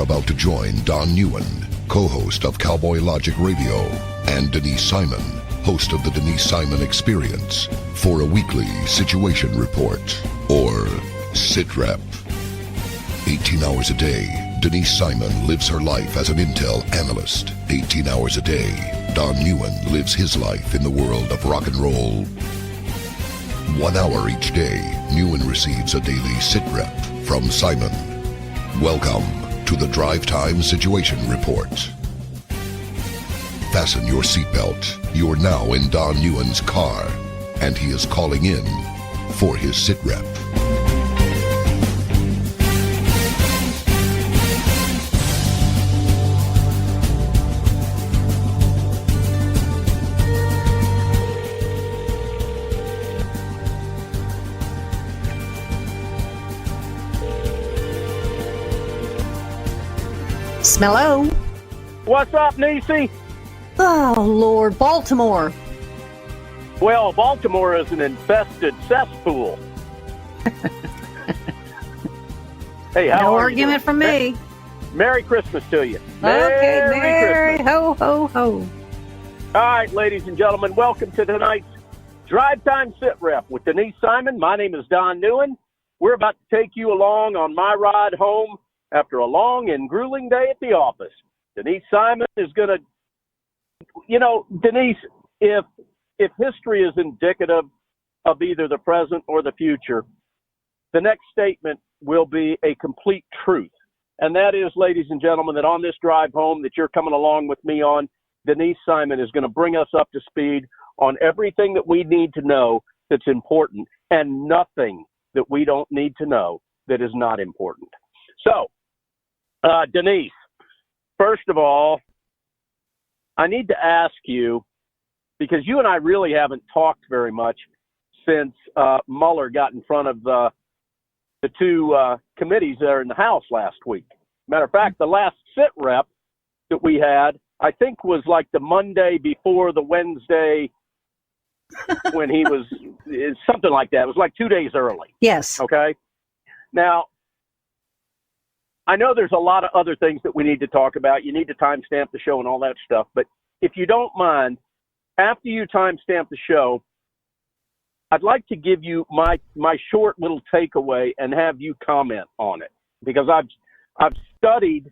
about to join Don Neuen, co-host of Cowboy Logic Radio, and Denise Simon, host of the Denise Simon Experience, for a weekly situation report, or SITREP. 18 hours a day, Denise Simon lives her life as an Intel Analyst. 18 hours a day, Don Neuen lives his life in the world of rock and roll. 1 hour each day, Neuen receives a daily SITREP from Simon. Welcome to the Drive Time Situation Report. Fasten your seatbelt. You are now in Don Neuen's car, and he is calling in for his SITREP. Smello. What's up, Niecy? Oh, Lord, Baltimore. Well, Baltimore is an infested cesspool. Hey, how no are argument you? from me. Merry Christmas to you. Okay, Merry Christmas. ho, ho, ho. All right, ladies and gentlemen, welcome to tonight's Drive Time Sit Rep with Denise Simon. My name is Don Neuen. We're about to take you along on my ride home after a long and grueling day at the office. Denise Simon is going to, Denise, if history is indicative of either the present or the future, the next statement will be a complete truth. And that is, ladies and gentlemen, that on this drive home that you're coming along with me on, Denise Simon is going to bring us up to speed on everything that we need to know that's important, and nothing that we don't need to know that is not important. So, Denise, first of all, I need to ask you, because you and I really haven't talked very much since Mueller got in front of the two committees there in the House last week. Matter of fact, the last sit rep that we had, I think, was like the Monday before the Wednesday when he was, something like that. It was like 2 days early. Yes. Okay? Now, I know there's a lot of other things that we need to talk about. You need to timestamp the show and all that stuff. But if you don't mind, after you timestamp the show, I'd like to give you my short little takeaway and have you comment on it, because I've studied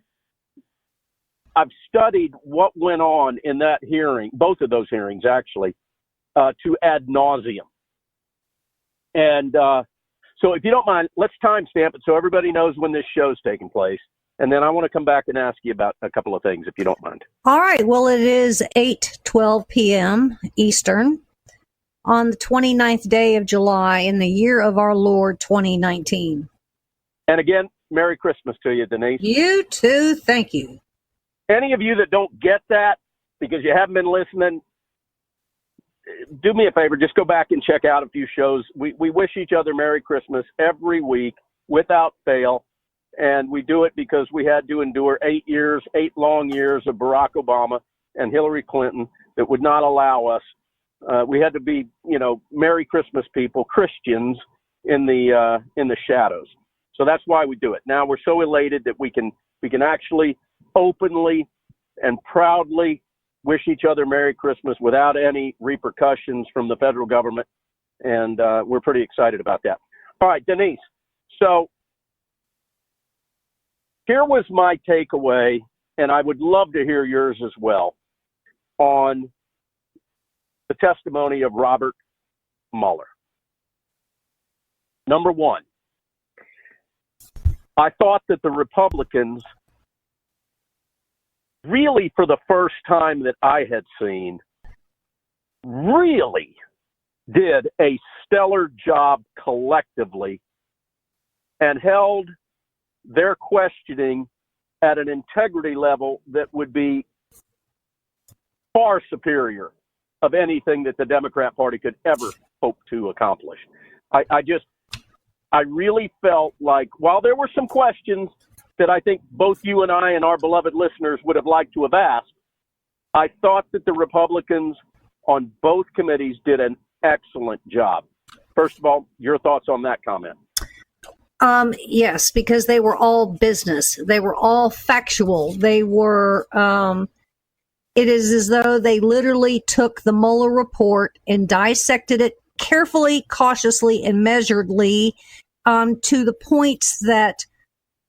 what went on in that hearing, both of those hearings actually, to ad nauseum. And so if you don't mind, let's timestamp it so everybody knows when this show's taking place. And then I want to come back and ask you about a couple of things, if you don't mind. All right. Well, it is 8:12 p.m. Eastern on the 29th day of July in the year of our Lord 2019. And again, Merry Christmas to you, Denise. You too. Thank you. Any of you that don't get that because you haven't been listening, do me a favor, just go back and check out a few shows. We wish each other Merry Christmas every week without fail. And we do it because we had to endure 8 long years of Barack Obama and Hillary Clinton that would not allow us. We had to be, Merry Christmas people, Christians in the shadows. So that's why we do it. Now we're so elated that we can actually openly and proudly wish each other Merry Christmas without any repercussions from the federal government. And we're pretty excited about that. All right, Denise. So here was my takeaway, and I would love to hear yours as well, on the testimony of Robert Mueller. Number one, I thought that the Republicans, really for the first time that I had seen, really did a stellar job collectively and held their questioning at an integrity level that would be far superior of anything that the Democrat Party could ever hope to accomplish. I really felt like, while there were some questions that I think both you and I and our beloved listeners would have liked to have asked, I thought that the Republicans on both committees did an excellent job. First of all, your thoughts on that comment? Yes, because they were all business. They were all factual. They were, it is as though they literally took the Mueller report and dissected it carefully, cautiously, and measuredly to the points that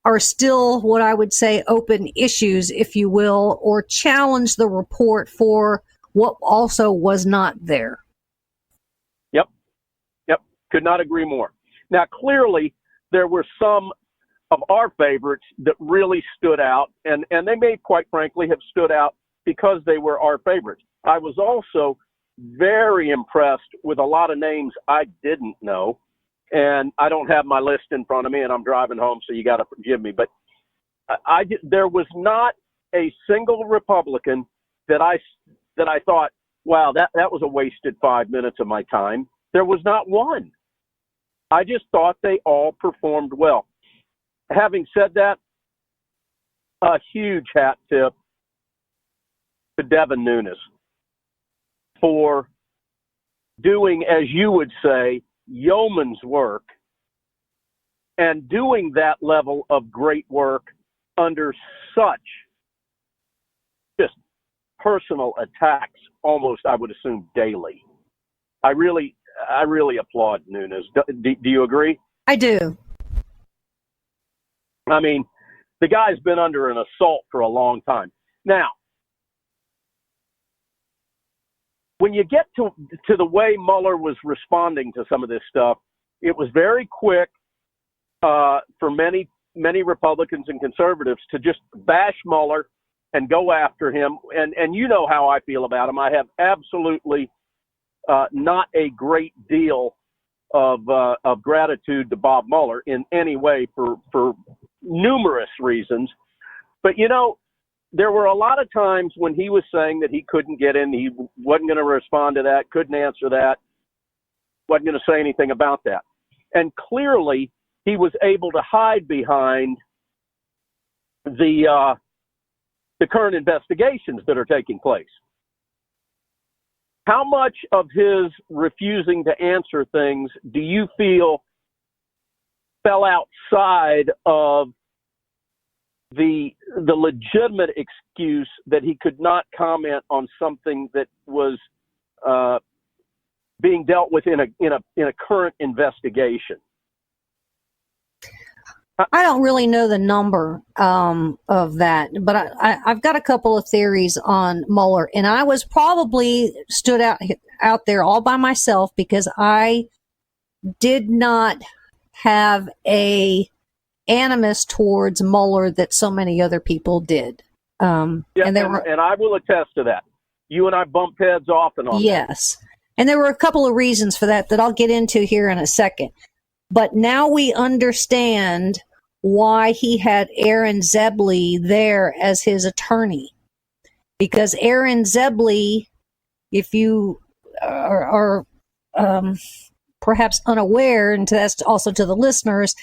are still what I would say open issues, if you will, or challenge the report for what also was not there. Yep. Could not agree more. Now, clearly, there were some of our favorites that really stood out, and they may, quite frankly, have stood out because they were our favorites. I was also very impressed with a lot of names I didn't know. And I don't have my list in front of me, and I'm driving home, so you got to forgive me. But there was not a single Republican that I thought, wow, that was a wasted 5 minutes of my time. There was not one. I just thought they all performed well. Having said that, a huge hat tip to Devin Nunes for doing, as you would say, yeoman's work, and doing that level of great work under such just personal attacks, almost, I would assume, daily. I really applaud Nunes. Do you agree? I do. I mean, the guy's been under an assault for a long time. Now, when you get to the way Mueller was responding to some of this stuff, it was very quick for many Republicans and conservatives to just bash Mueller and go after him. And you know how I feel about him. I have absolutely not a great deal of gratitude to Bob Mueller in any way for numerous reasons. But, you know, there were a lot of times when he was saying that he couldn't get in, he wasn't going to respond to that, couldn't answer that, wasn't going to say anything about that. And clearly, he was able to hide behind the current investigations that are taking place. How much of his refusing to answer things do you feel fell outside of the legitimate excuse that he could not comment on something that was being dealt with in a current investigation? I don't really know the number of that, but I've got a couple of theories on Mueller, and I was probably stood out there all by myself because I did not have a animus towards Mueller that so many other people did. And I will attest to that. You and I bumped heads often on that. Yes. And there were a couple of reasons for that I'll get into here in a second. But now we understand why he had Aaron Zebley there as his attorney. Because Aaron Zebley, if you are perhaps unaware, and that's also to the listeners,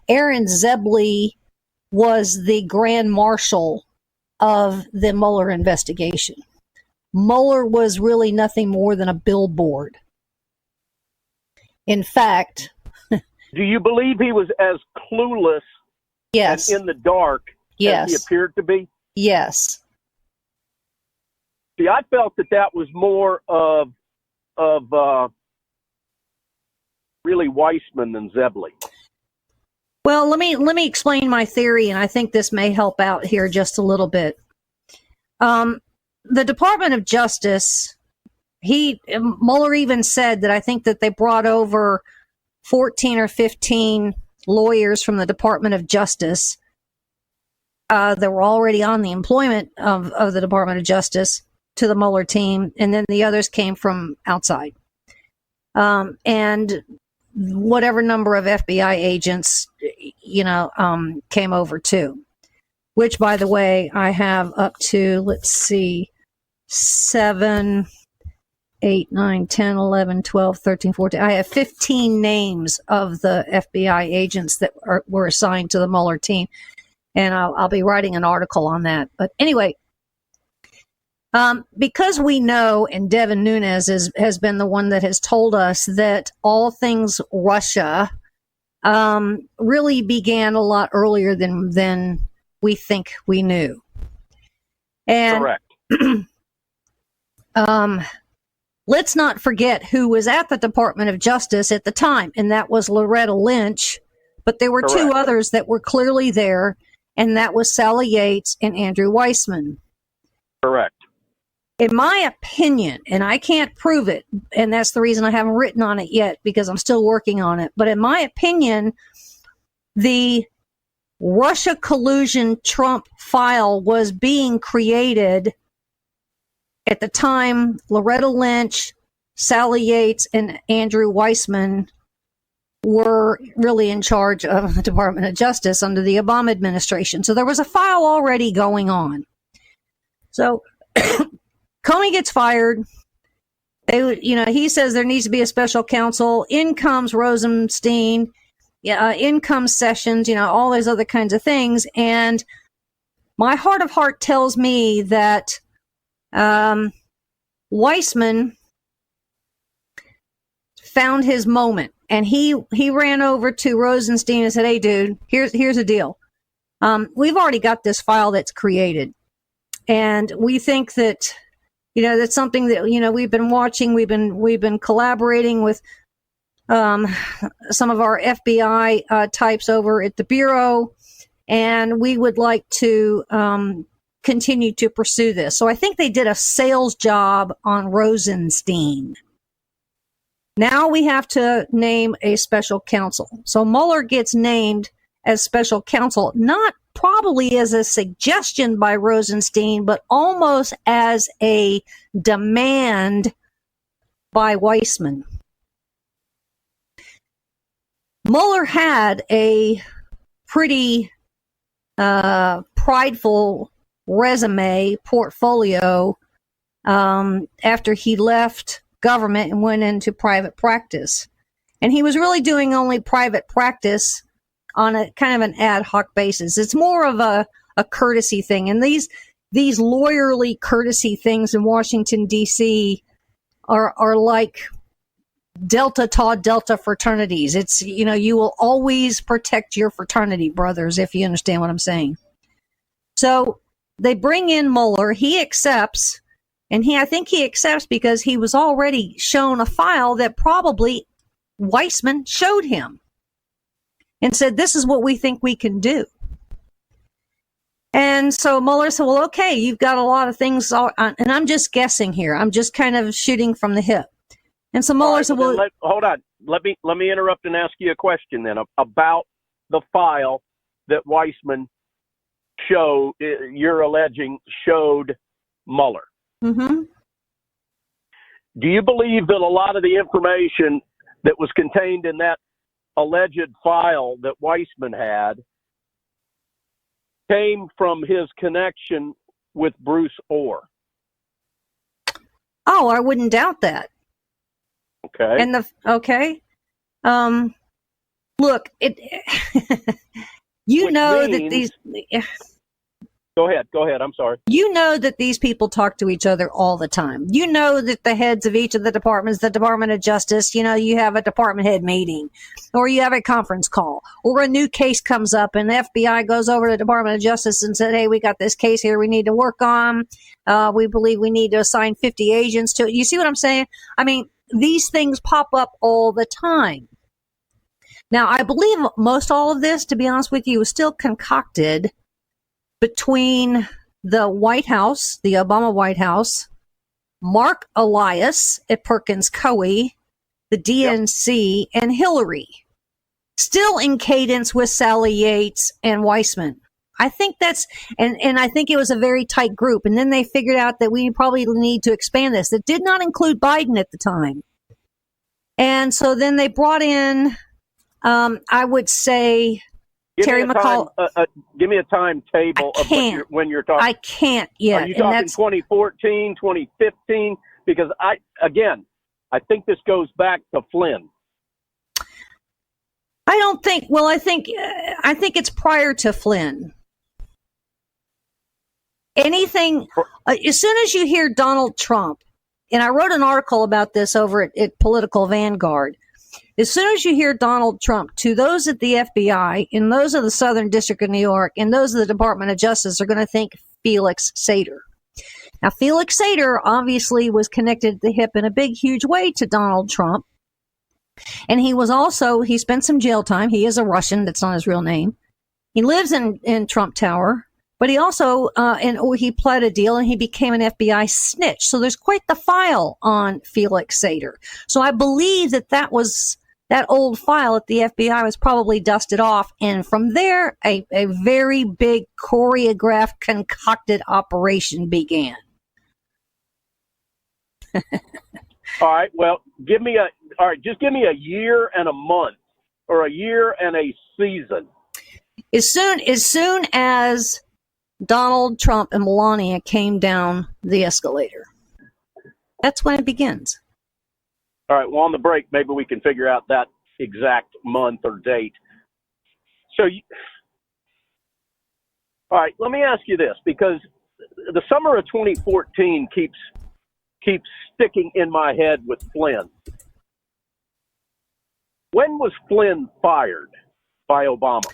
Aaron Zebley was the grand marshal of the Mueller investigation. Mueller was really nothing more than a billboard. In fact, do you believe he was as clueless yes. and in the dark yes. as he appeared to be? Yes. See, I felt that was more of really Weissman than Zebley. Well, let me explain my theory, and I think this may help out here just a little bit. The Department of Justice, Mueller even said that I think that they brought over 14 or 15 lawyers from the Department of Justice that were already on the employment of the Department of Justice to the Mueller team, and then the others came from outside. And whatever number of FBI agents, came over too. Which, by the way, I have up to, 7, 8, 9, 10, 11, 12, 13, 14. I have 15 names of the FBI agents that were assigned to the Mueller team. And I'll be writing an article on that. But anyway, because we know, and Devin Nunes has been the one that has told us that all things Russia really began a lot earlier than we think we knew. And Correct. Let's not forget who was at the Department of Justice at the time, and that was Loretta Lynch. But there were Correct. two others that were clearly there, and that was Sally Yates and Andrew Weissman. Correct. In my opinion, and I can't prove it, and that's the reason I haven't written on it yet, because I'm still working on it, but in my opinion, the Russia collusion Trump file was being created at the time Loretta Lynch, Sally Yates, and Andrew Weissman were really in charge of the Department of Justice under the Obama administration. So there was a file already going on. So Comey gets fired. He says there needs to be a special counsel. In comes Rosenstein. In comes Sessions. All those other kinds of things. And my heart of heart tells me that Weissman found his moment, and he ran over to Rosenstein and said, "Hey, dude, here's the deal. We've already got this file that's created, and we think that that's something that we've been watching. We've been collaborating with some of our FBI types over at the Bureau, and we would like to continue to pursue this." So I think they did a sales job on Rosenstein. Now we have to name a special counsel. So Mueller gets named as special counsel, not probably as a suggestion by Rosenstein, but almost as a demand by Weissman. Mueller had a pretty prideful resume portfolio after he left government and went into private practice. And he was really doing only private practice on a kind of an ad hoc basis. It's more of a courtesy thing. And these lawyerly courtesy things in Washington, D.C. are like Delta Tau Delta fraternities. It's, you will always protect your fraternity, brothers, if you understand what I'm saying. So they bring in Mueller. He accepts, and I think he accepts because he was already shown a file that probably Weissman showed him and said, "This is what we think we can do." And so Mueller said, "Well, okay, you've got a lot of things," and I'm just guessing here. I'm just kind of shooting from the hip. And so Mueller said, "Well, hold on. Let me interrupt and ask you a question then about the file that Weissman you're alleging showed Mueller." Mm-hmm. Do you believe that a lot of the information that was contained in that alleged file that Weissman had came from his connection with Bruce Orr? Oh, I wouldn't doubt that. Okay. And look, that these. Go ahead. I'm sorry. You know that these people talk to each other all the time. You know that the heads of each of the departments, the Department of Justice, you have a department head meeting, or you have a conference call, or a new case comes up and the FBI goes over to the Department of Justice and said, "Hey, we got this case here we need to work on. We believe we need to assign 50 agents to it." You see what I'm saying? I mean, these things pop up all the time. Now, I believe most all of this, to be honest with you, was still concocted between the White House, the Obama White House, Mark Elias at Perkins Coie, the DNC, and Hillary, still in cadence with Sally Yates and Weissman. I think that's, and I think it was a very tight group. And then they figured out that we probably need to expand this. That did not include Biden at the time. And so then they brought in, I would say, Terry McCall. Give me a timetable of when you're talking. I can't yet. Are you talking 2014, 2015? Because I think this goes back to Flynn. I don't think. Well, I think it's prior to Flynn. Anything as soon as you hear Donald Trump, and I wrote an article about this over at Political Vanguard. As soon as you hear Donald Trump, to those at the FBI, and those of the Southern District of New York, and those of the Department of Justice are going to think Felix Sater. Now, Felix Sater obviously was connected at the hip in a big, huge way to Donald Trump. And he spent some jail time. He is a Russian. That's not his real name. He lives in Trump Tower. But he also, he pled a deal and he became an FBI snitch. So there's quite the file on Felix Sater. So I believe that old file at the FBI was probably dusted off. And from there, a very big choreographed, concocted operation began. All right. Well, just give me a year and a month, or a year and a season. As soon as Donald Trump and Melania came down the escalator, that's when it begins. All right. Well, on the break, maybe we can figure out that exact month or date. All right. Let me ask you this, because the summer of 2014 keeps sticking in my head with Flynn. When was Flynn fired by Obama?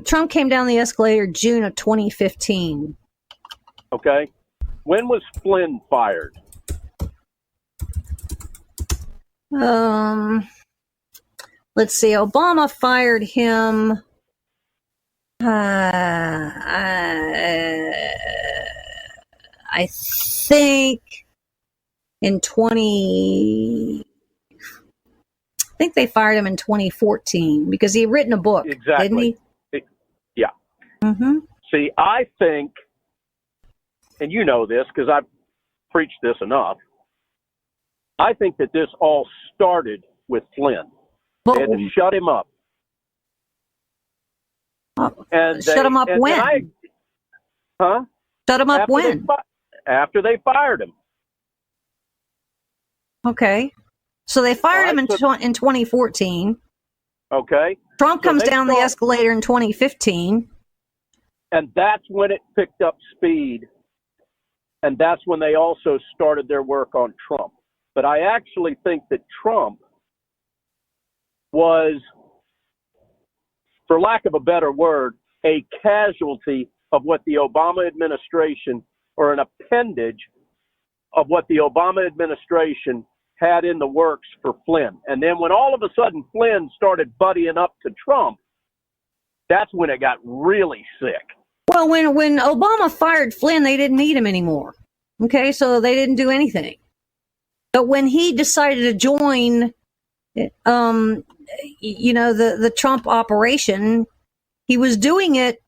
Trump came down the escalator June of 2015. Okay. When was Flynn fired? Let's see. Obama fired him. I think I think they fired him in 2014 because he had written a book, didn't he? Yeah. Mm-hmm. See, I think, and you know this because I've preached this enough, I think that this all started with Flynn. They had to shut him up. Shut him up when? Shut him up when? After they fired him. Okay. So they fired him in 2014. Okay. Trump comes down the escalator in 2015. And that's when it picked up speed. And that's when they also started their work on Trump. But I actually think that Trump was, for lack of a better word, a casualty of what the Obama administration, or an appendage of what the Obama administration had in the works for Flynn. And then when all of a sudden Flynn started buddying up to Trump, that's when it got really sick. Well, when Obama fired Flynn, they didn't need him anymore. Okay, so they didn't do anything. But when he decided to join, the Trump operation, he was doing it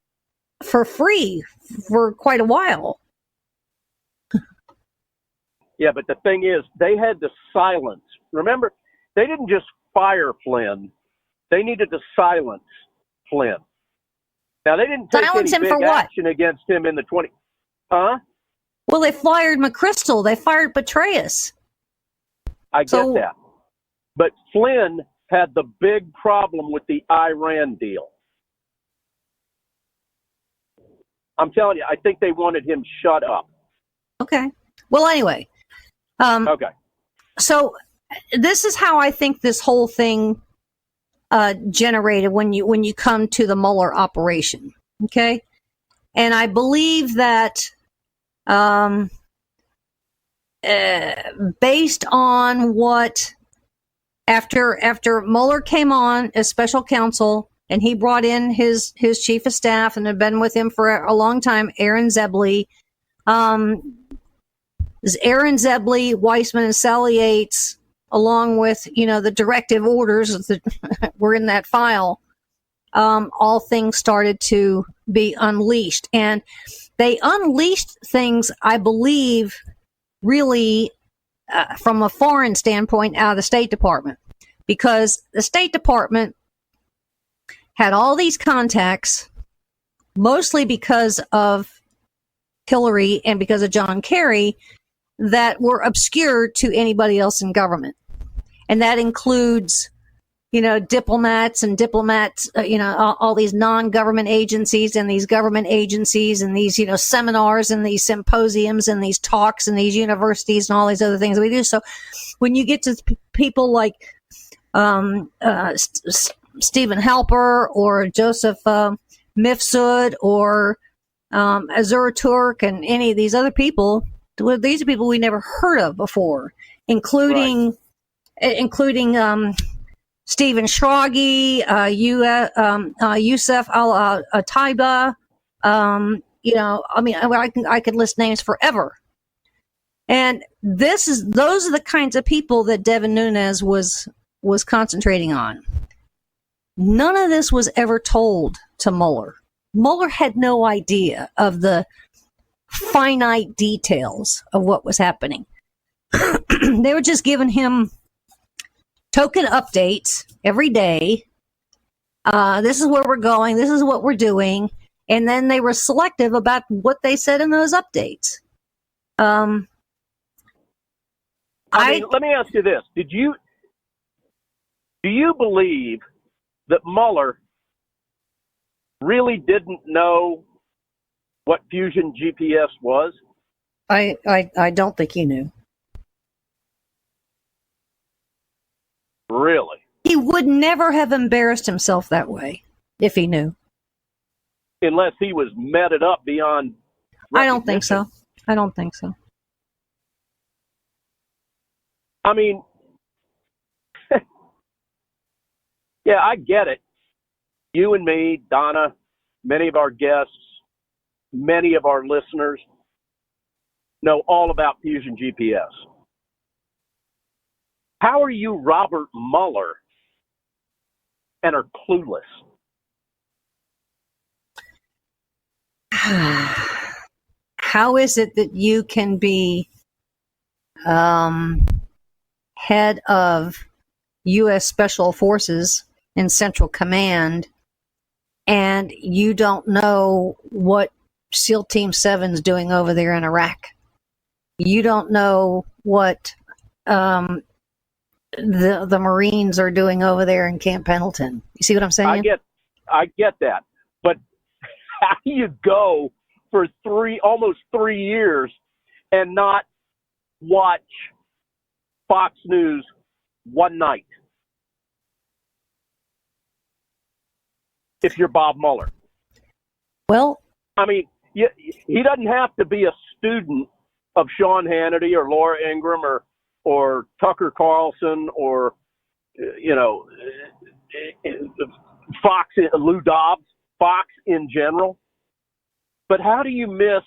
for free for quite a while. Yeah, but the thing is, they had to silence. Remember, they didn't just fire Flynn. They needed to silence Flynn. Now, they didn't take silence any him big for what? action against him in the 20... Huh? Well, they fired McChrystal. They fired Petraeus. I get that. But Flynn had the big problem with the Iran deal. I'm telling you, I think they wanted him shut up. Okay. Well, anyway. Okay. So this is how I think this whole thing generated when you come to the Mueller operation. Okay. And I believe that based on what after Mueller came on as special counsel and he brought in his chief of staff and had been with him for a long time, Aaron Zebley, Weissman, and Sally Yates, along with, the directive orders that were in that file, all things started to be unleashed. And they unleashed things, I believe, really from a foreign standpoint out of the State Department. Because the State Department had all these contacts, mostly because of Hillary and because of John Kerry, that were obscure to anybody else in government. And that includes, diplomats, all these non-government agencies and these government agencies and these, seminars and these symposiums and these talks and these universities and all these other things that we do. So when you get to people like Stephen Halper or Joseph Mifsud or Azur Turk and any of these other people. These are people we never heard of before, including Stephen Schragi, Youssef Al-Taiba. I could list names forever. And those are the kinds of people that Devin Nunes was concentrating on. None of this was ever told to Mueller. Mueller had no idea of the finite details of what was happening. They were just giving him token updates every day. This is where we're going. This is what we're doing. And then they were selective about what they said in those updates. Let me ask you this. Do you believe that Mueller really didn't know what Fusion GPS was? I don't think he knew. Really? He would never have embarrassed himself that way if he knew. Unless he was meted up beyond recognition. I don't think so. I mean, yeah, I get it. You and me, Donna, many of our guests, many of our listeners know all about Fusion GPS. How are you Robert Mueller and are clueless? How is it that you can be head of U.S. Special Forces in Central Command and you don't know what SEAL Team 7's doing over there in Iraq? You don't know what the Marines are doing over there in Camp Pendleton. You see what I'm saying? I get that. But how do you go for almost 3 years and not watch Fox News one night if you're Bob Mueller? Well, I mean, he doesn't have to be a student of Sean Hannity or Laura Ingraham or Tucker Carlson or, Fox, Lou Dobbs, Fox in general. But how do you miss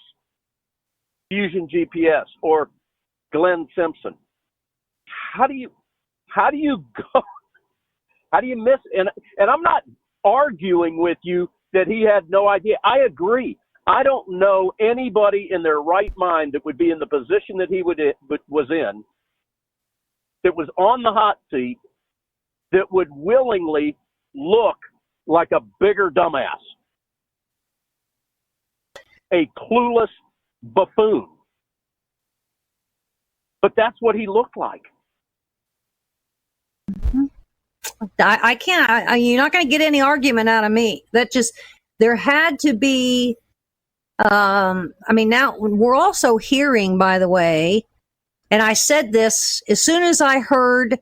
Fusion GPS or Glenn Simpson? How do you go? How do you miss? And I'm not arguing with you that he had no idea. I agree. I don't know anybody in their right mind that would be in the position that he was in, that was on the hot seat, that would willingly look like a bigger dumbass, a clueless buffoon. But that's what he looked like. I can't. You're not going to get any argument out of me. There had to be. Now we're also hearing, by the way, and I said this as soon as I heard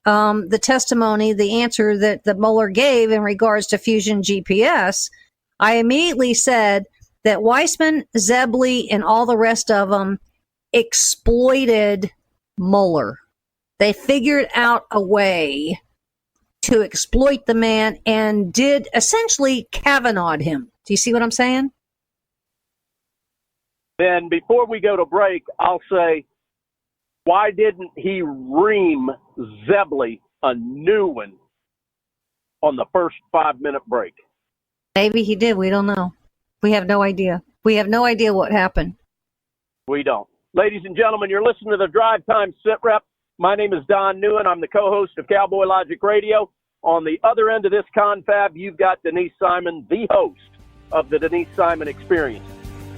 the testimony, the answer that Mueller gave in regards to Fusion GPS. I immediately said that Weissman, Zebley, and all the rest of them exploited Mueller. They figured out a way to exploit the man and did essentially Kavanaugh him. Do you see what I'm saying? Then before we go to break, I'll say, why didn't he ream Zebley a new one on the first 5-minute break? Maybe he did. We don't know. We have no idea. We have no idea what happened. We don't. Ladies and gentlemen, you're listening to the Drive Time SITREP. My name is Don Neuen. I'm the co-host of Cowboy Logic Radio. On the other end of this confab, you've got Denise Simon, the host of the Denise Simon Experience.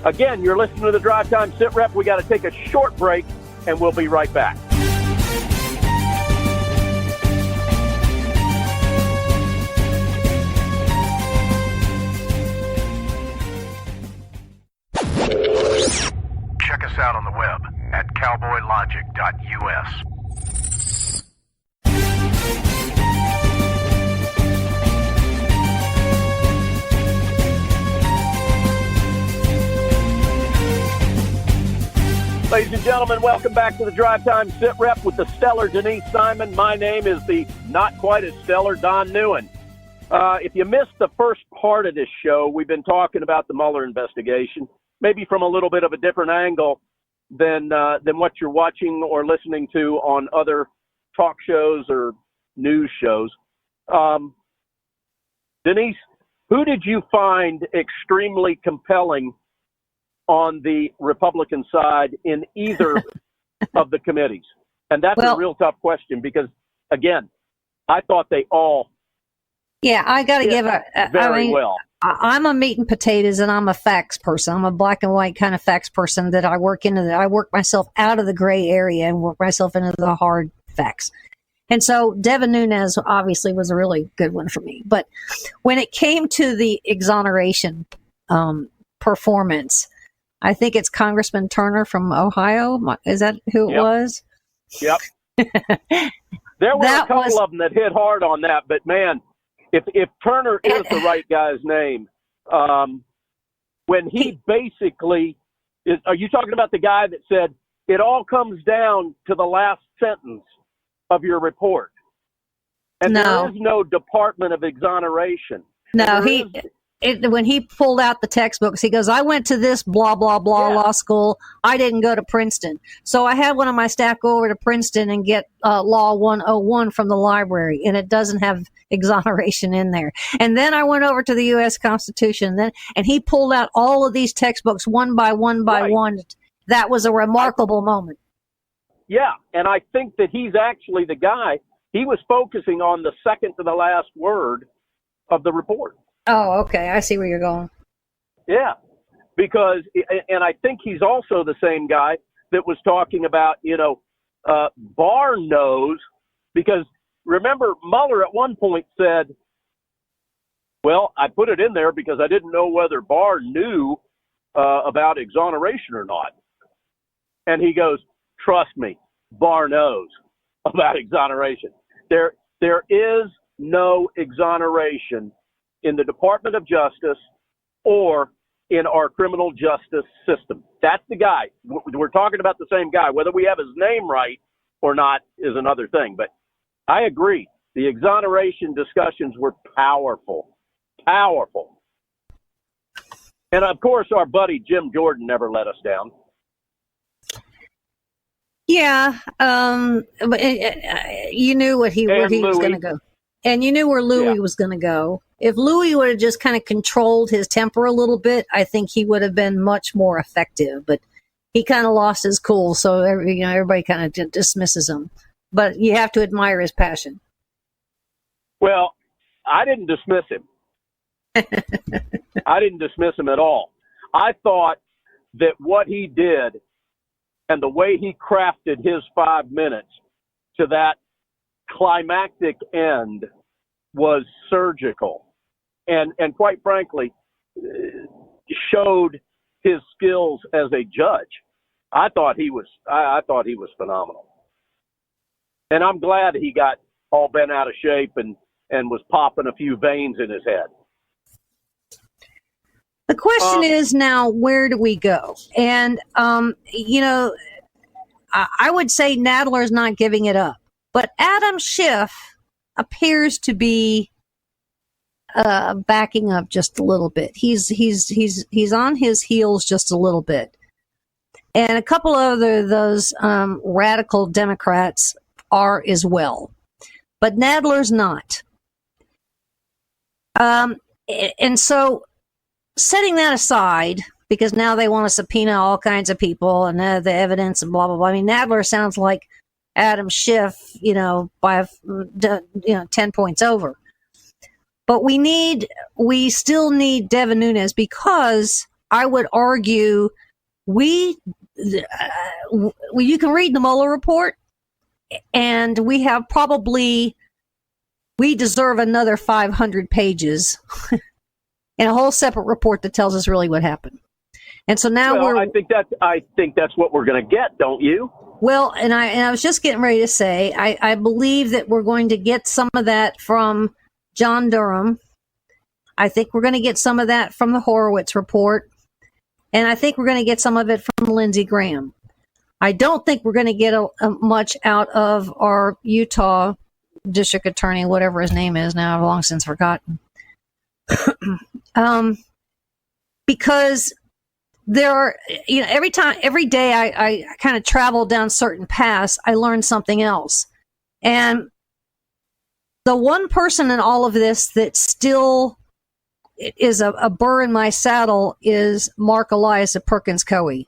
Again, you're listening to the Drive Time SITREP. We got to take a short break, and we'll be right back. Check us out on the web at cowboylogic.us. Ladies and gentlemen, welcome back to the Drive Time SITREP with the stellar Denise Simon. My name is the not quite as stellar Don Neuen. If you missed the first part of this show, we've been talking about the Mueller investigation, maybe from a little bit of a different angle than what you're watching or listening to on other talk shows or news shows. Denise, who did you find extremely compelling on the Republican side in either of the committees? And that's a real tough question because, again, I thought they all I got to give well. I'm a meat and potatoes, and I'm a facts person. I'm a black and white kind of facts person that I work myself out of the gray area and work myself into the hard facts. And so Devin Nunes obviously was a really good one for me. But when it came to the exoneration performance, I think it's Congressman Turner from Ohio. Is that who it was? Yep. There were a couple of them that hit hard on that, but man, if Turner is the right guy's name, when he basically is, are you talking about the guy that said it all comes down to the last sentence of your report? And there is no Department of Exoneration. No, when he pulled out the textbooks, he goes, I went to this blah, blah, blah law school. I didn't go to Princeton. So I had one of my staff go over to Princeton and get Law 101 from the library, and it doesn't have exoneration in there. And then I went over to the U.S. Constitution, and he pulled out all of these textbooks one by one by one. That was a remarkable moment. Yeah, and I think that he's actually the guy. He was focusing on the second to the last word of the report. Oh, okay. I see where you're going. Yeah, because, and I think he's also the same guy that was talking about, Barr knows, because remember, Mueller at one point said, well, I put it in there because I didn't know whether Barr knew about exoneration or not. And he goes, trust me, Barr knows about exoneration. There is no exoneration in the Department of Justice or in our criminal justice system. That's the guy. We're talking about the same guy. Whether we have his name right or not is another thing. But I agree. The exoneration discussions were powerful. Powerful. And, of course, our buddy Jim Jordan never let us down. Yeah. But you knew where he was going to go. And you knew where Louis was going to go. If Louis would have just kind of controlled his temper a little bit, I think he would have been much more effective. But he kind of lost his cool, so everybody kind of dismisses him. But you have to admire his passion. Well, I didn't dismiss him. I didn't dismiss him at all. I thought that what he did and the way he crafted his 5 minutes to that climactic end was surgical, and quite frankly, showed his skills as a judge. I thought he was phenomenal, and I'm glad he got all bent out of shape and was popping a few veins in his head. The question is now, where do we go? And I would say Nadler's not giving it up. But Adam Schiff appears to be backing up just a little bit. He's on his heels just a little bit, and a couple of those radical Democrats are as well, but Nadler's not. And so, setting that aside, because now they want to subpoena all kinds of people and the evidence and blah blah blah. I mean, Nadler sounds like Adam Schiff, by 10 points over. But we still need Devin Nunes, because I would argue you can read the Mueller report, and we deserve another 500 pages and a whole separate report that tells us really what happened. And so now I think that's what we're going to get, don't you? Well, and I was just getting ready to say, I believe that we're going to get some of that from John Durham. I think we're going to get some of that from the Horowitz report. And I think we're going to get some of it from Lindsey Graham. I don't think we're going to get much out of our Utah district attorney, whatever his name is now. I've long since forgotten. Because there are, every day I kind of travel down certain paths, I learn something else. And the one person in all of this that still is a burr in my saddle is Mark Elias of Perkins Coie.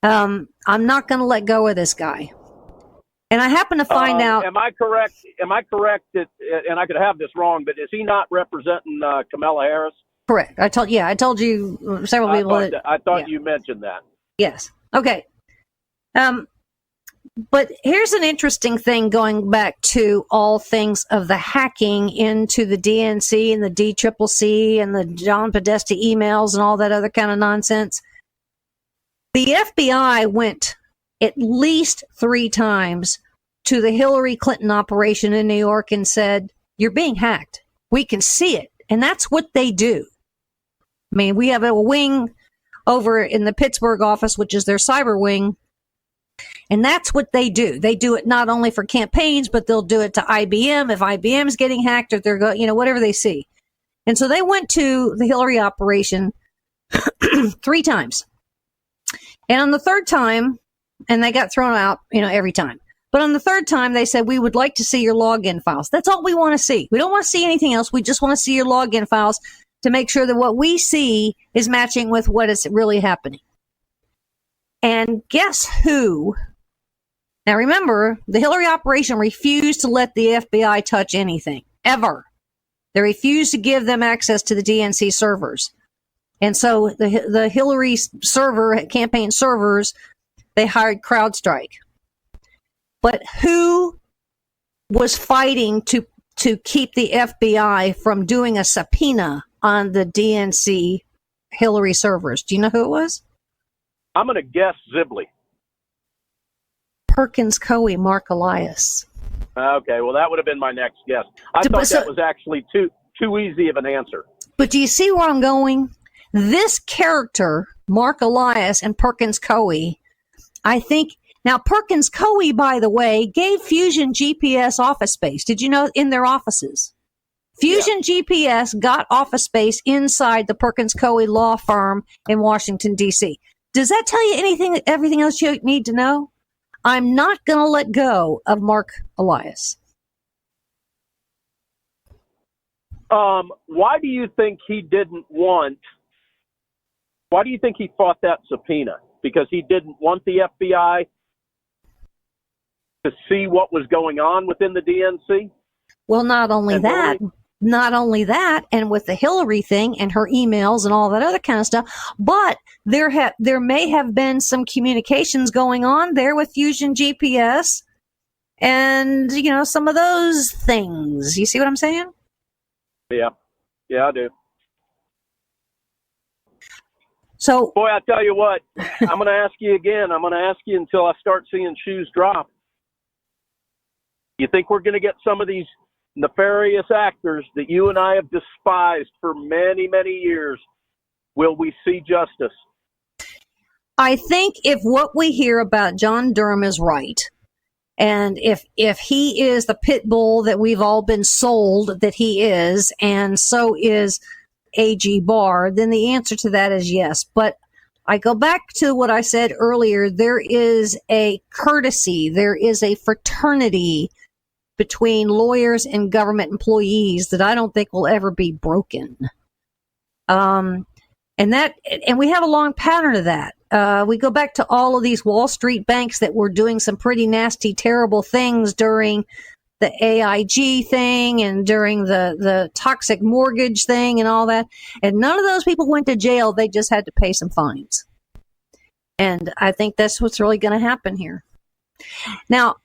I'm not going to let go of this guy. And I happen to find out. Am I correct that, and I could have this wrong, but is he not representing Kamala Harris? Correct. I told you several people. I thought you mentioned that. Yes. Okay. But here's an interesting thing going back to all things of the hacking into the DNC and the DCCC and the John Podesta emails and all that other kind of nonsense. The FBI went at least 3 times to the Hillary Clinton operation in New York and said, "You're being hacked. We can see it." And that's what they do. I mean, we have a wing over in the Pittsburgh office, which is their cyber wing. And that's what they do. They do it not only for campaigns, but they'll do it to IBM if IBM is getting hacked, or they're whatever they see. And so they went to the Hillary operation 3 times. And on the 3rd time, and they got thrown out, every time. But on the 3rd time, they said, "We would like to see your login files." That's all we want to see. We don't want to see anything else. We just want to see your login files to make sure that what we see is matching with what is really happening. And guess who? Now remember, the Hillary operation refused to let the FBI touch anything, ever. They refused to give them access to the DNC servers. And so the Hillary campaign servers, they hired CrowdStrike. But who was fighting to keep the FBI from doing a subpoena on the DNC Hillary servers? Do you know who it was? I'm going to guess Zibley. Perkins Coie, Mark Elias. Okay, well, that would have been my next guess. I thought that was actually too easy of an answer. But do you see where I'm going? This character, Mark Elias and Perkins Coie, I think. Now, Perkins Coie, by the way, gave Fusion GPS office space. Did you know, in their offices? Fusion GPS got office space inside the Perkins Coie law firm in Washington, D.C. Does that tell you everything else you need to know? I'm not going to let go of Mark Elias. Why do you think he fought that subpoena? Because he didn't want the FBI to see what was going on within the DNC? Well, not only that, and with the Hillary thing and her emails and all that other kind of stuff, but there may have been some communications going on there with Fusion GPS and, some of those things. You see what I'm saying? Yeah, I do. So, boy, I tell you what, I'm going to ask you again. I'm going to ask you until I start seeing shoes drop. You think we're going to get some of these nefarious actors that you and I have despised for many, many years? Will we see justice? I think if what we hear about John Durham is right, and if he is the pit bull that we've all been sold that he is, and so is AG Barr, then the answer to that is yes. But I go back to what I said earlier. There is a courtesy, there is a fraternity between lawyers and government employees that I don't think will ever be broken. And we have a long pattern of that. We go back to all of these Wall Street banks that were doing some pretty nasty, terrible things during the AIG thing and during the toxic mortgage thing and all that. And none of those people went to jail. They just had to pay some fines. And I think that's what's really going to happen here. Now,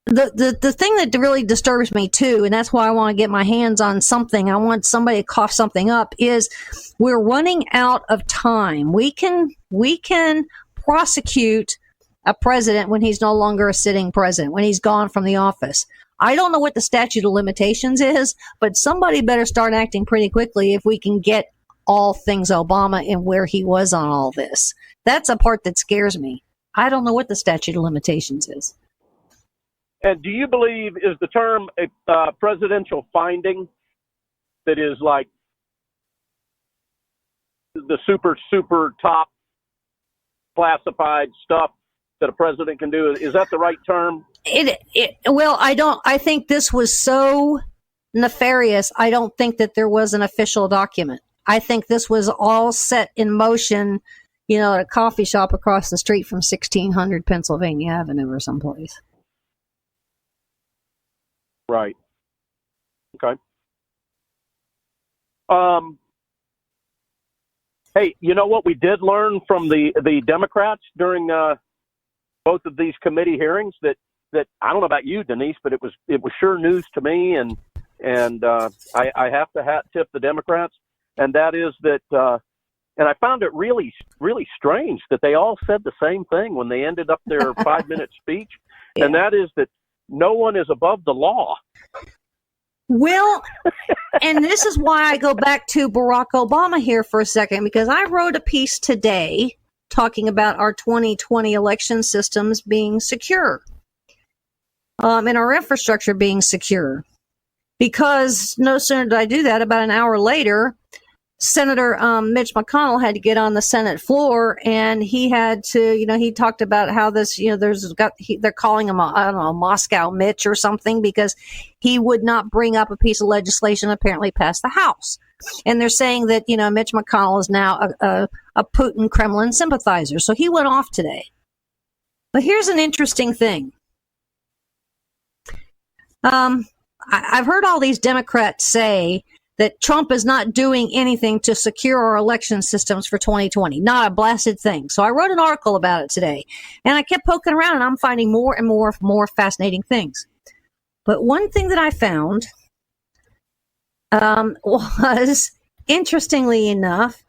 the thing that really disturbs me too, and that's why I want to get my hands on something, I want somebody to cough something up, is we're running out of time. We can prosecute a president when he's no longer a sitting president, when he's gone from the office. I don't know what the statute of limitations is, but somebody better start acting pretty quickly if we can get all things Obama and where he was on all this. That's a part that scares me. I don't know what the statute of limitations is. And do you believe, is the term a presidential finding that is like the super top classified stuff that a president can do? Is that the right term? Well, I think this was so nefarious. I don't think that there was an official document. I think this was all set in motion, at a coffee shop across the street from 1600 Pennsylvania Avenue or someplace. Right. Okay. Hey, you know what we did learn from the Democrats during both of these committee hearings that I don't know about you, Denise, but it was sure news to me, and I have to hat tip the Democrats, and that is that, and I found it really, really strange that they all said the same thing when they ended up their 5-minute speech, yeah. And that is that no one is above the law. Well, and this is why I go back to Barack Obama here for a second, because I wrote a piece today talking about our 2020 election systems being secure, and our infrastructure being secure. Because no sooner did I do that, about an hour later, Senator Mitch McConnell had to get on the Senate floor, and he had to, he talked about how this, they're calling him, Moscow Mitch or something, because he would not bring up a piece of legislation apparently passed the House. And they're saying that, Mitch McConnell is now a Putin Kremlin sympathizer. So he went off today. But here's an interesting thing. I've heard all these Democrats say that Trump is not doing anything to secure our election systems for 2020. Not a blasted thing. So I wrote an article about it today, and I kept poking around, and I'm finding more and more fascinating things. But one thing that I found was, interestingly enough,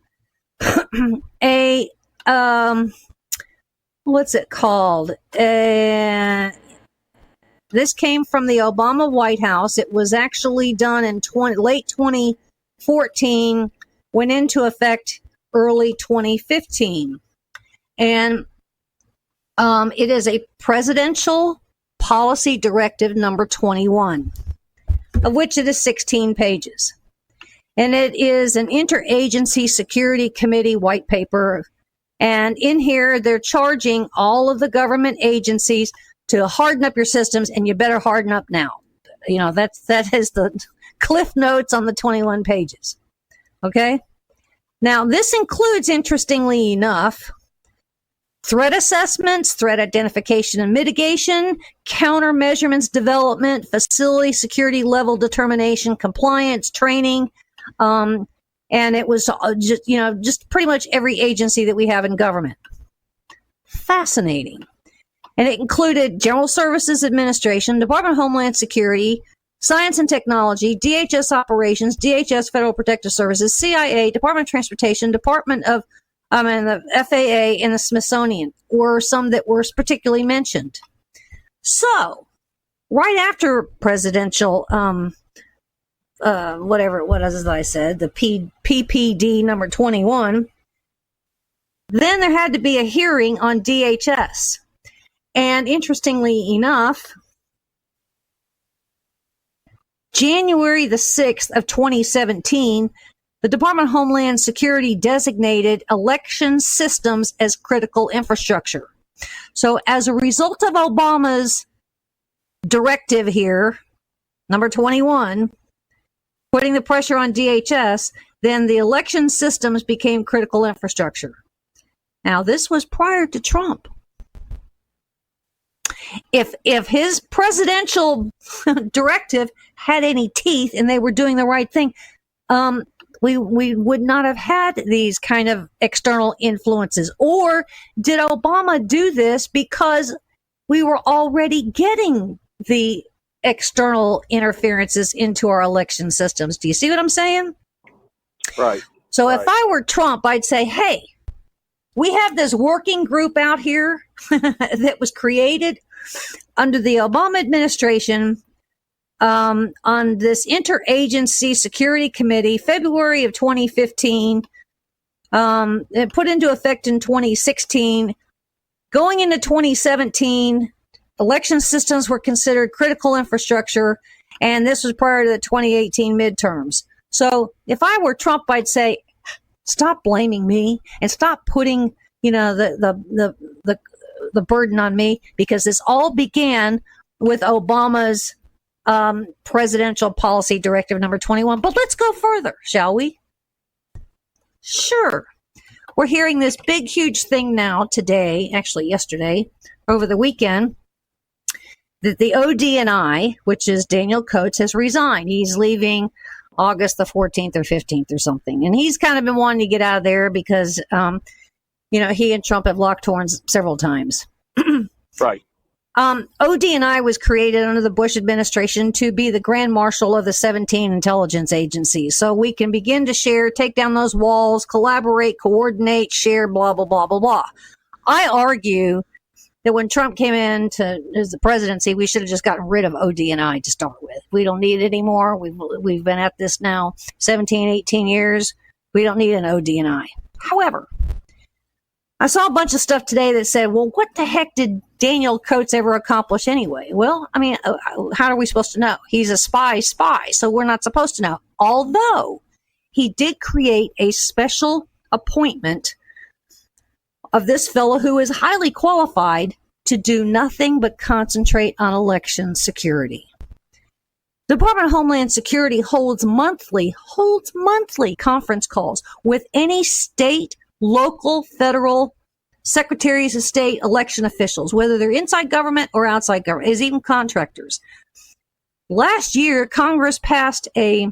what's it called? This came from the Obama White House. It was actually done in late 2014, went into effect early 2015. And it is a presidential policy directive number 21, of which it is 16 pages. And it is an interagency security committee white paper. And in here, they're charging all of the government agencies to harden up your systems, and you better harden up now. That is the cliff notes on the 21 pages. Okay? Now, this includes, interestingly enough, threat assessments, threat identification and mitigation, countermeasurements development, facility security level determination, compliance, training, and it was just pretty much every agency that we have in government. Fascinating. And it included General Services Administration, Department of Homeland Security, Science and Technology, DHS Operations, DHS Federal Protective Services, CIA, Department of Transportation, Department of the FAA, and the Smithsonian were some that were particularly mentioned. So, right after presidential, whatever it was that I said, the PPD number 21, then there had to be a hearing on DHS. And interestingly enough, January the 6th of 2017, the Department of Homeland Security designated election systems as critical infrastructure. So as a result of Obama's directive here, number 21, putting the pressure on DHS, then the election systems became critical infrastructure. Now, this was prior to Trump. If his presidential directive had any teeth and they were doing the right thing, we would not have had these kind of external influences. Or did Obama do this because we were already getting the external interferences into our election systems? Do you see what I'm saying? Right. So if I were Trump, I'd say, hey, we have this working group out here that was created under the Obama administration on this interagency security committee, February of 2015, it put into effect in 2016. Going into 2017, election systems were considered critical infrastructure, and this was prior to the 2018 midterms. So if I were Trump, I'd say, stop blaming me and stop putting, the burden on me, because this all began with Obama's presidential policy directive number 21. But let's go further, shall we? Sure. We're hearing this big, huge thing now today, actually yesterday, over the weekend, that the ODNI, which is Daniel Coates, has resigned. He's leaving August the 14th or 15th or something. And he's kind of been wanting to get out of there because, he and Trump have locked horns several times. Right. ODNI was created under the Bush administration to be the grand marshal of the 17 intelligence agencies. So we can begin to share, take down those walls, collaborate, coordinate, share, blah, blah, blah, blah, blah. I argue that when Trump came into the presidency, we should have just gotten rid of ODNI to start with. We don't need it anymore. We've been at this now 17, 18 years. We don't need an ODNI. However, I saw a bunch of stuff today that said, well, what the heck did Daniel Coates ever accomplish anyway? Well, I mean, how are we supposed to know? He's a spy, so we're not supposed to know. Although he did create a special appointment of this fellow who is highly qualified to do nothing but concentrate on election security. The Department of Homeland Security holds monthly conference calls with any state, local, federal secretaries of state, election officials, whether they're inside government or outside government, as even contractors. Last year, Congress passed a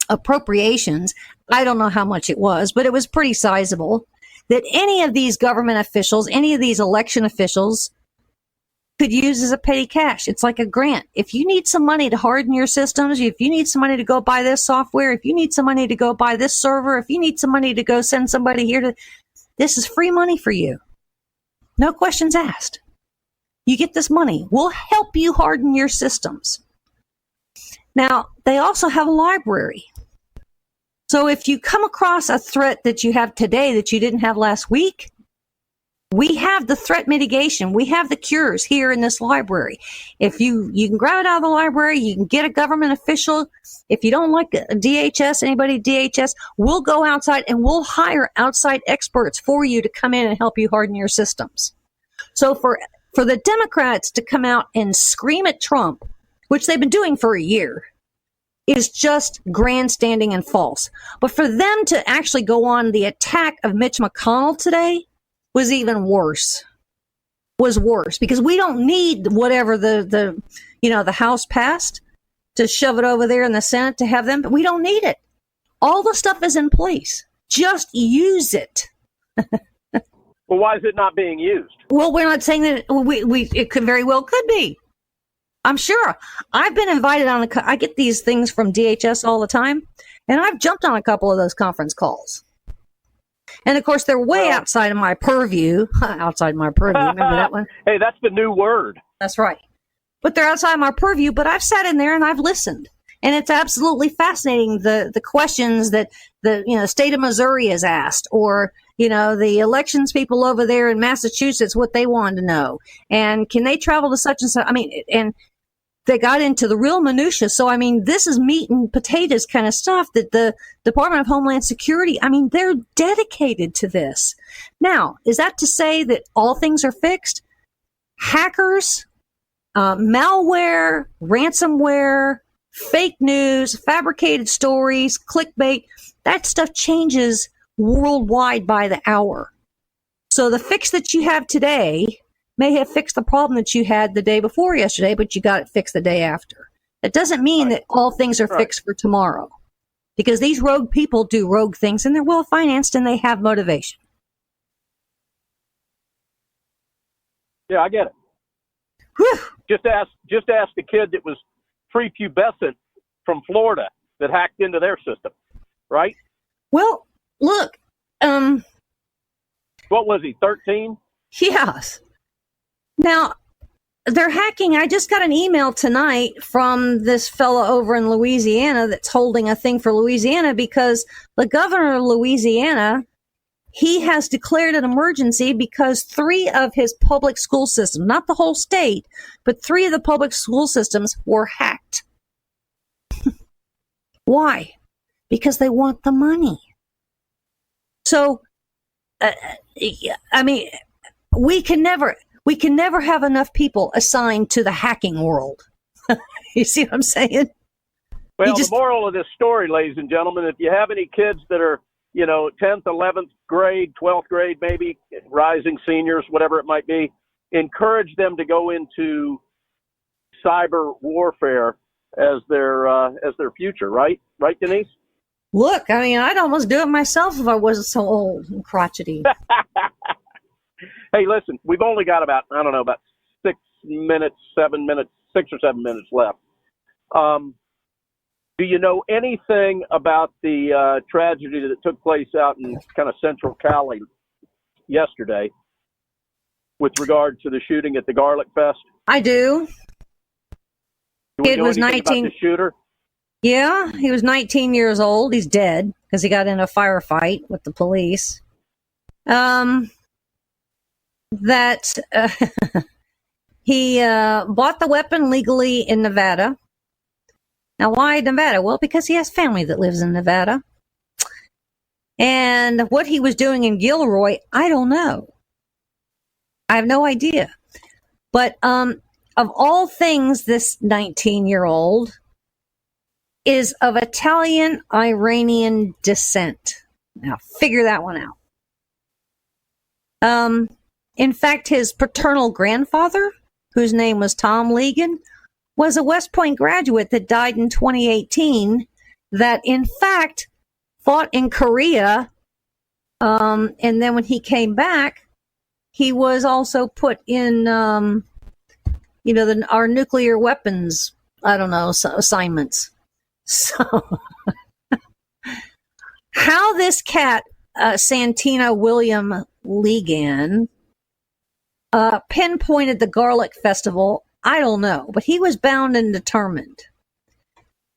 appropriations. I don't know how much it was, but it was pretty sizable, that any of these government officials, any of these election officials could use as a petty cash. It's like a grant. If you need some money to harden your systems, if you need some money to go buy this software, if you need some money to go buy this server, if you need some money to go send somebody here this is free money for you. No questions asked. You get this money. We'll help you harden your systems. Now, they also have a library. So if you come across a threat that you have today that you didn't have last week, we have the threat mitigation. We have the cures here in this library. If you can grab it out of the library, you can get a government official. If you don't like DHS, anybody DHS, we'll go outside and we'll hire outside experts for you to come in and help you harden your systems. So for the Democrats to come out and scream at Trump, which they've been doing for a year, is just grandstanding and false. But for them to actually go on the attack of Mitch McConnell today was even worse. Was worse because we don't need whatever the House passed to shove it over there in the Senate to have them. But we don't need it. All the stuff is in place. Just use it. Well, why is it not being used? Well, we're not saying that it could very well could be. I'm sure. I've been invited on I get these things from DHS all the time, and I've jumped on a couple of those conference calls. And of course, they're way outside of my purview. Outside my purview. Remember that one? Hey, that's the new word. That's right. But they're outside my purview. But I've sat in there and I've listened. And it's absolutely fascinating, the questions that the state of Missouri has asked, or the elections people over there in Massachusetts, what they wanted to know. And can they travel to such and such? I mean, and they got into the real minutia. So, I mean, this is meat and potatoes kind of stuff that the Department of Homeland Security, I mean, they're dedicated to this. Now, is that to say that all things are fixed? Hackers, malware, ransomware, fake news, fabricated stories, clickbait, that stuff changes worldwide by the hour. So the fix that you have today may have fixed the problem that you had the day before yesterday, but you got it fixed the day after. That doesn't mean that all things are fixed for tomorrow, because these rogue people do rogue things and they're well financed and they have motivation. Yeah, I get it. Whew. Just ask the kid that was prepubescent from Florida that hacked into their system, right? Well, look, what was he, 13? Yes. Now, they're hacking. I just got an email tonight from this fellow over in Louisiana that's holding a thing for Louisiana, because the governor of Louisiana, he has declared an emergency because 3 of his public school systems, not the whole state, but 3 of the public school systems were hacked. Why? Because they want the money. So, I mean, we can never have enough people assigned to the hacking world. You see what I'm saying? Well, the moral of this story, ladies and gentlemen, if you have any kids that are, 10th, 11th grade, 12th grade, maybe rising seniors, whatever it might be, encourage them to go into cyber warfare as their future, right? Right, Denise? Look, I mean, I'd almost do it myself if I wasn't so old and crotchety. Hey, listen, we've only got about 6 or 7 minutes left. Do you know anything about the tragedy that took place out in kind of central Cali yesterday with regard to the shooting at the Garlic Fest? I do. Kid was 19. About the shooter? Yeah, he was 19 years old. He's dead because he got in a firefight with the police. He bought the weapon legally in Nevada. Now, why Nevada? Well, because he has family that lives in Nevada. And what he was doing in Gilroy, I don't know. I have no idea. But of all things, this 19-year-old is of Italian-Iranian descent. Now, figure that one out. In fact, his paternal grandfather, whose name was Tom Ligon, was a West Point graduate that died in 2018 that, in fact, fought in Korea. And then when he came back, he was also put in, our nuclear weapons, assignments. So how this cat, Santina William Ligon, pinpointed the Garlic Festival, I don't know, but he was bound and determined.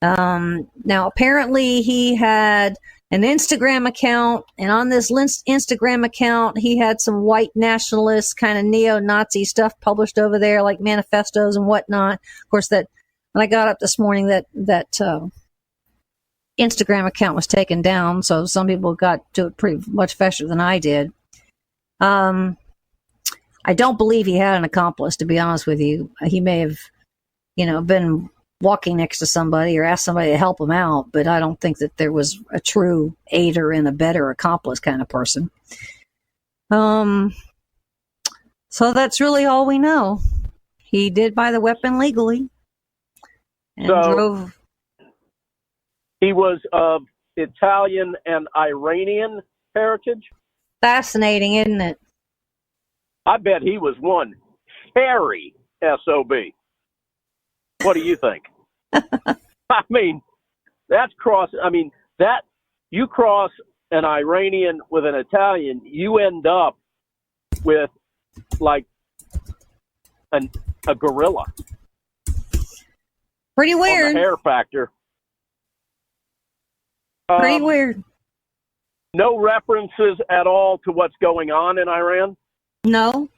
Now, apparently he had an Instagram account, and on this Instagram account, he had some white nationalist kind of neo-Nazi stuff published over there, like manifestos and whatnot. Of course, that when I got up this morning, that Instagram account was taken down, so some people got to it pretty much faster than I did. I don't believe he had an accomplice, to be honest with you. He may have, been walking next to somebody or asked somebody to help him out, but I don't think that there was a true aider and abettor accomplice kind of person. So that's really all we know. He did buy the weapon legally and drove. He was of Italian and Iranian heritage? Fascinating, isn't it? I bet he was one hairy SOB. What do you think? I mean, that you cross an Iranian with an Italian, you end up with like a gorilla. Pretty weird. On the hair factor. Pretty weird. No references at all to what's going on in Iran? No.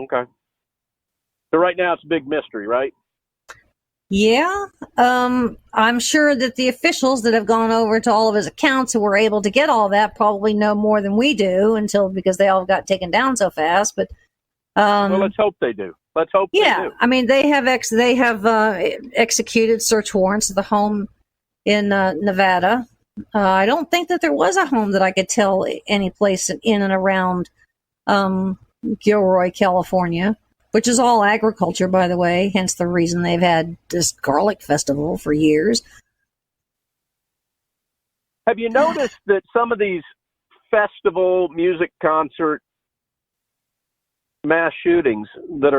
Okay. So right now it's a big mystery, right? Yeah. I'm sure that the officials that have gone over to all of his accounts and were able to get all that probably know more than we do because they all got taken down so fast. But well, let's hope they do. They do. I mean, they have executed search warrants at the home in Nevada. I don't think that there was a home that I could tell any place in and around Gilroy, California, which is all agriculture, by the way, hence the reason they've had this garlic festival for years. Have you noticed that some of these festival music concert mass shootings that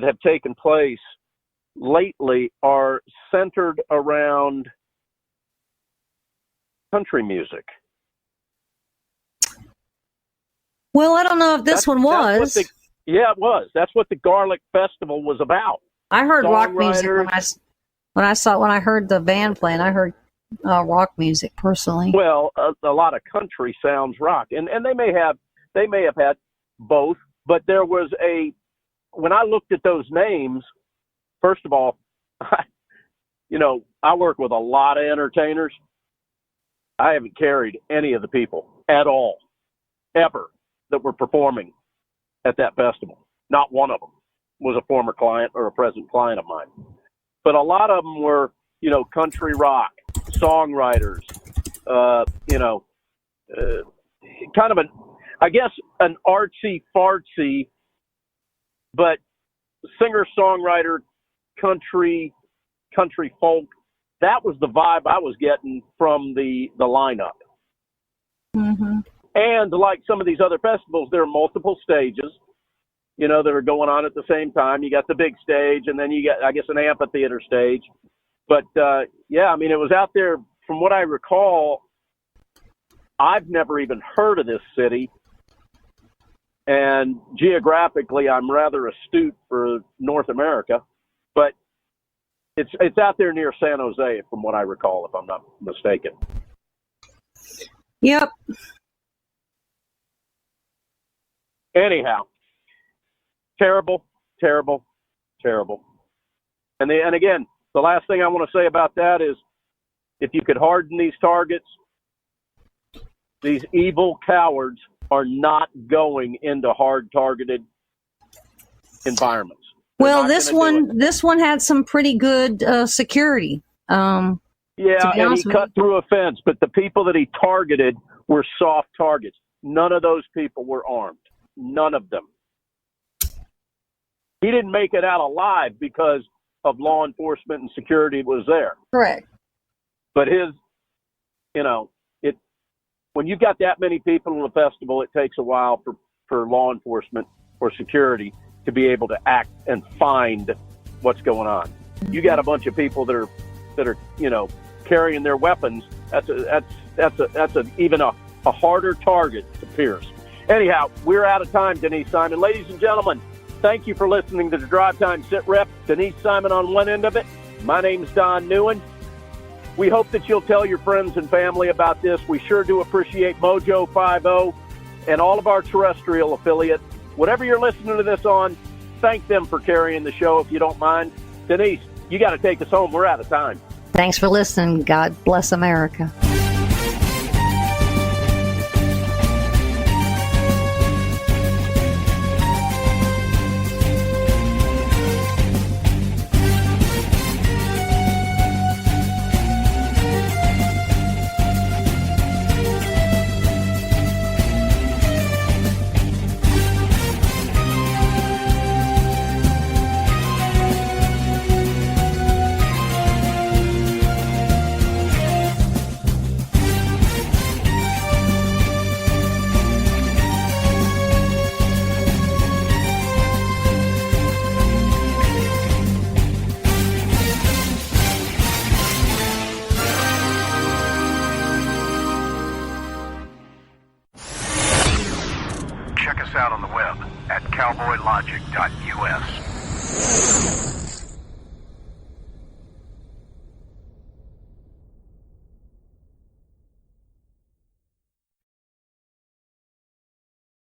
have taken place lately are centered around country music? Well, I don't know if this one was. Yeah, it was. That's what the Garlic Festival was about. I heard rock music when I heard the band playing. I heard rock music personally. Well, a lot of country sounds rock, and they may have had both, but there was when I looked at those names, first of all, I work with a lot of entertainers. I haven't carried any of the people at all, ever, that were performing at that festival. Not one of them was a former client or a present client of mine. But a lot of them were, country rock, songwriters, kind of an artsy-fartsy, but singer-songwriter, country folk. That was the vibe I was getting from the lineup. Mm-hmm. And like some of these other festivals, there are multiple stages, that are going on at the same time. You got the big stage, and then you got, I guess, an amphitheater stage. But, it was out there. From what I recall, I've never even heard of this city. And geographically, I'm rather astute for North America. But it's out there near San Jose, from what I recall, if I'm not mistaken. Yep. Anyhow, terrible. And again, the last thing I want to say about that is, if you could harden these targets, these evil cowards are not going into hard targeted environments. Well, this one had some pretty good security. And he cut through a fence, but the people that he targeted were soft targets. None of those people were armed. None of them. He didn't make it out alive because of law enforcement and security was there. Correct. But when you've got that many people in a festival, it takes a while for law enforcement or security to be able to act and find what's going on. You got a bunch of people that are carrying their weapons. That's even a harder target to pierce. Anyhow, we're out of time, Denise Simon. Ladies and gentlemen, thank you for listening to the Drive Time SITREP. Denise Simon on one end of it. My name's Don Neuen. We hope that you'll tell your friends and family about this. We sure do appreciate Mojo 50 and all of our terrestrial affiliates. Whatever you're listening to this on, thank them for carrying the show, if you don't mind. Denise, you got to take us home. We're out of time. Thanks for listening. God bless America. Check us out on the web at cowboylogic.us.